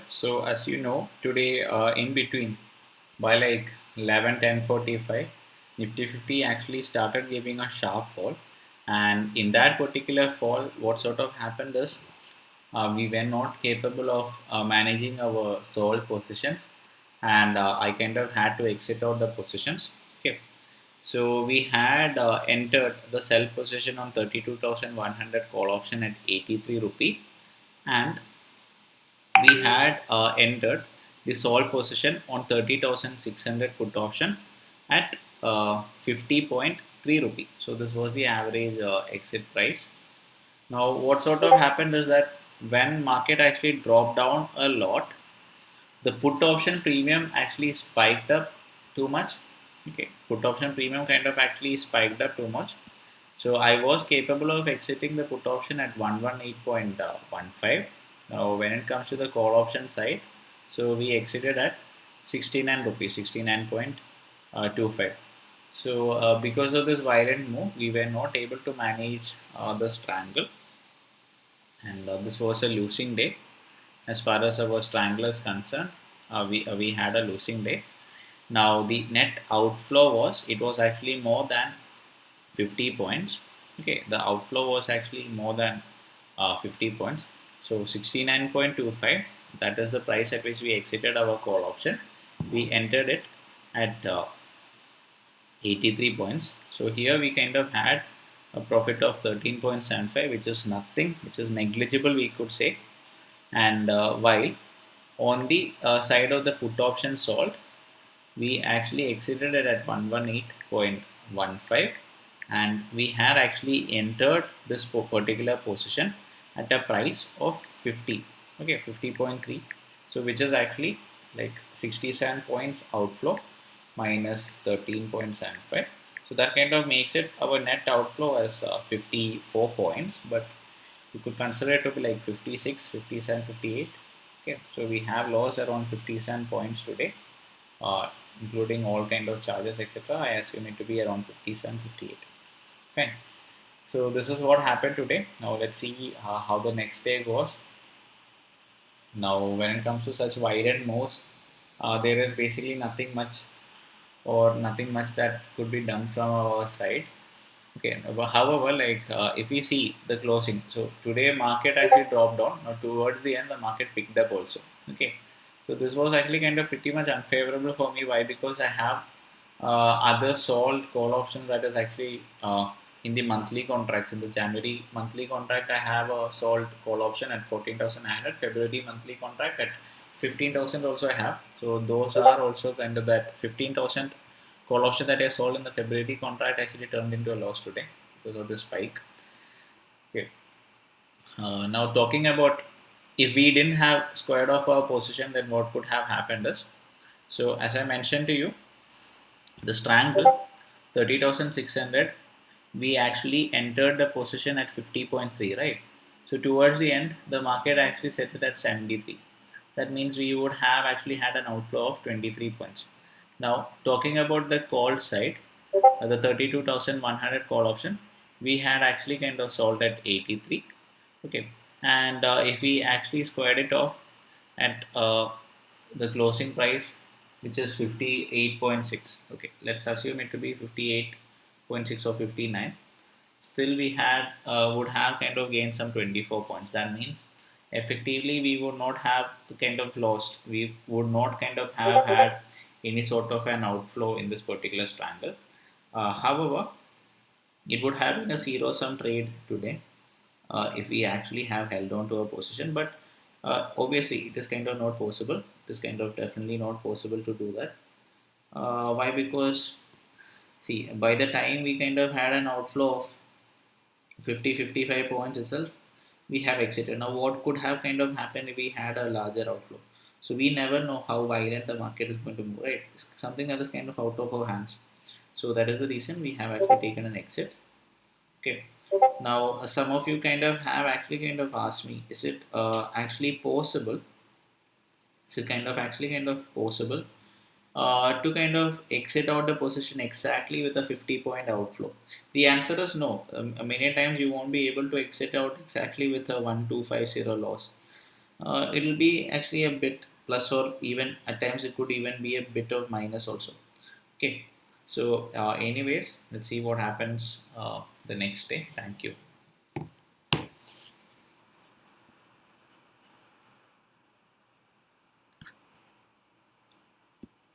So as you know, today in between by like 11:10:45, Nifty 50 actually started giving a sharp fall, and in that particular fall, what sort of happened is we were not capable of managing our sold positions, and I kind of had to exit out the positions. Okay, so we had entered the sell position on 32,100 call option at 83 rupee, and we had entered the sold position on 30,600 put option at 50.3 rupee. So this was the average exit price. Now what sort of happened is that when market actually dropped down a lot, the put option premium actually spiked up too much. Okay, put option premium kind of actually spiked up too much. So I was capable of exiting the put option at 118.15. Now when it comes to the call option side, so we exited at 69 rupees, 69.25. So because of this violent move, we were not able to manage the strangle, and this was a losing day as far as our strangler is concerned. We had a losing day. Now the net outflow was actually more than 50 points. Okay, the outflow was actually more than 50 points. So 69.25, that is the price at which we exited our call option. We entered it at 83 points. So here we kind of had a profit of 13.75, which is nothing, which is negligible, we could say. And while on the side of the put option sold, we actually exited it at 118.15, and we had actually entered this particular position at a price of 50, okay, 50.3. So which is actually like 67 points outflow minus 13.75. So that kind of makes it our net outflow as 54 points, but you could consider it to be like 56, 57, 58. Okay, so we have lost around 57 points today, uh, including all kind of charges, etc. I assume it to be around 57, 58. Fine. So this is what happened today. Now let's see how the next day goes. Now when it comes to such violent moves, there is basically nothing much or nothing much that could be done from our side. Okay, but however, like if we see the closing, so today market actually dropped down. Now towards the end, the market picked up also. Okay, so this was actually kind of pretty much unfavorable for me. Why? Because I have other sold call options that is actually in the monthly contracts. In the January monthly contract, I have a sold call option at 14,900. February monthly contract at 15,000 also I have. So those are also kind of that 15,000 call option that I sold in the February contract actually turned into a loss today because of the spike. Okay. Now talking about if we didn't have squared off our position, then what could have happened is, so as I mentioned to you, the strangle 30,600, we actually entered the position at 50.3, right? So towards the end, the market actually set it at 73. That means we would have actually had an outflow of 23 points. Now, talking about the call side, the 32,100 call option, we had actually kind of sold at 83. Okay, and if we actually squared it off at the closing price, which is 58.6. Okay, let's assume it to be 58.6 or 59. Still, we had would have kind of gained some 24 points. That means effectively we would not have kind of lost. We would not kind of have had any sort of an outflow in this particular strangle. However, it would have been a zero sum trade today if we actually have held on to a position. But obviously, it is kind of not possible. It is kind of definitely not possible to do that. Why? Because see, by the time we kind of had an outflow of 50, 55 points itself, we have exited. Now, what could have kind of happened if we had a larger outflow? So we never know how violent the market is going to move, right? It's something that is kind of out of our hands. So that is the reason we have actually taken an exit. Okay. Now, some of you kind of have actually kind of asked me, is it actually possible? Is it kind of actually kind of possible to kind of exit out the position exactly with a 50-point outflow? The answer is no. Many times you won't be able to exit out exactly with a 1250 loss. it'll be actually a bit plus, or even at times it could even be a bit of minus also. Okay, so anyways, let's see what happens the next day. Thank you.